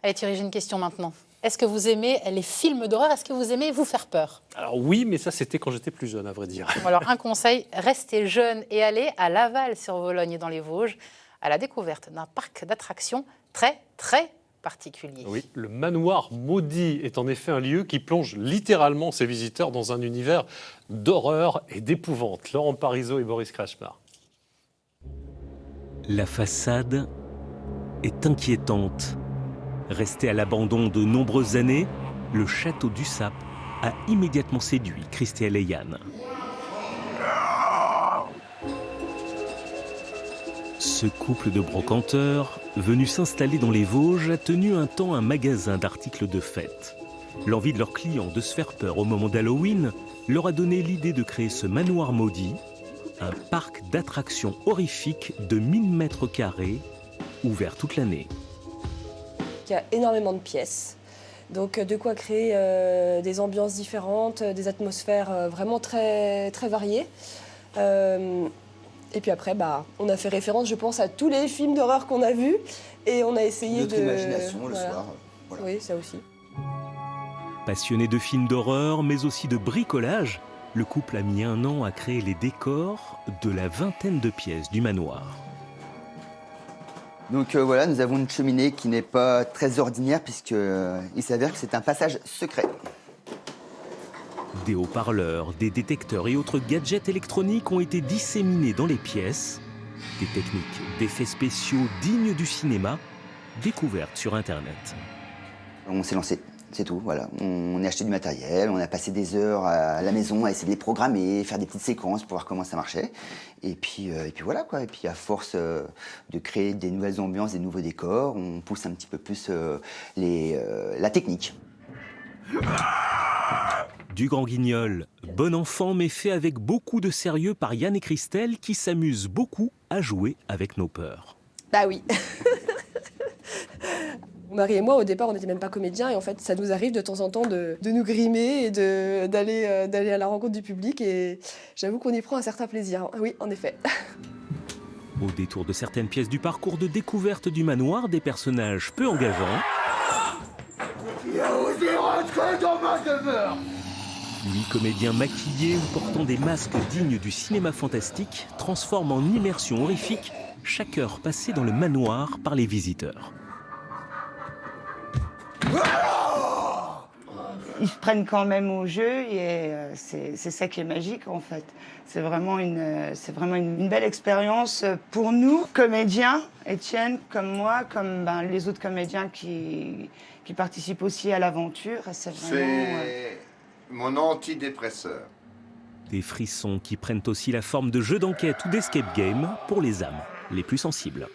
Allez Thierry, j'ai une question maintenant. Est-ce que vous aimez les films d'horreur? Est-ce que vous aimez vous faire peur? Alors oui, mais ça c'était quand j'étais plus jeune, à vrai dire. Alors un conseil, restez jeune et allez à Laval sur Vologne dans les Vosges à la découverte d'un parc d'attractions très particulier. Oui, le manoir maudit est en effet un lieu qui plonge littéralement ses visiteurs dans un univers d'horreur et d'épouvante. Laurent Parisot et Boris Krachmar. La façade est inquiétante. Resté à l'abandon de nombreuses années, le château du Sap a immédiatement séduit Christelle et Yann. Ce couple de brocanteurs, venu s'installer dans les Vosges, a tenu un temps un magasin d'articles de fête. L'envie de leurs clients de se faire peur au moment d'Halloween leur a donné l'idée de créer ce manoir maudit, un parc d'attractions horrifiques de 1000 mètres carrés, ouvert toute l'année. Il y a énormément de pièces, donc de quoi créer des ambiances différentes, des atmosphères vraiment très variées. Et puis après, on a fait référence, je pense, à tous les films d'horreur qu'on a vus et on a essayé Notre imagination le soir. Voilà. Oui, ça aussi. Passionné de films d'horreur, mais aussi de bricolage, le couple a mis 1 an à créer les décors de la vingtaine de pièces du manoir. Donc voilà, nous avons une cheminée qui n'est pas très ordinaire puisqu'il s'avère que c'est un passage secret. Des haut-parleurs, des détecteurs et autres gadgets électroniques ont été disséminés dans les pièces. Des techniques d'effets spéciaux dignes du cinéma, découvertes sur Internet. On s'est lancé, c'est tout, voilà. On a acheté du matériel, on a passé des heures à la maison à essayer de les programmer, faire des petites séquences pour voir comment ça marchait. Et puis voilà quoi, et puis à force de créer des nouvelles ambiances, des nouveaux décors, on pousse un petit peu plus la technique. Du grand guignol, bon enfant mais fait avec beaucoup de sérieux par Yann et Christelle qui s'amusent beaucoup à jouer avec nos peurs. Bah oui. Mon mari et moi, au départ, on n'était même pas comédiens et en fait, ça nous arrive de temps en temps de nous grimer et d'aller à la rencontre du public et j'avoue qu'on y prend un certain plaisir. Oui, en effet. Au détour de certaines pièces du parcours de découverte du manoir, des personnages peu engageants. Qui a osé rentrer dans ma demeure ? 8 comédiens maquillés ou portant des masques dignes du cinéma fantastique transforment en immersion horrifique chaque heure passée dans le manoir par les visiteurs. Ils se prennent quand même au jeu et c'est ça qui est magique en fait. C'est vraiment une belle expérience pour nous, comédiens, Étienne, comme moi, comme les autres comédiens qui participent aussi à l'aventure. C'est mon antidépresseur. Des frissons qui prennent aussi la forme de jeux d'enquête ou d'escape game pour les âmes les plus sensibles.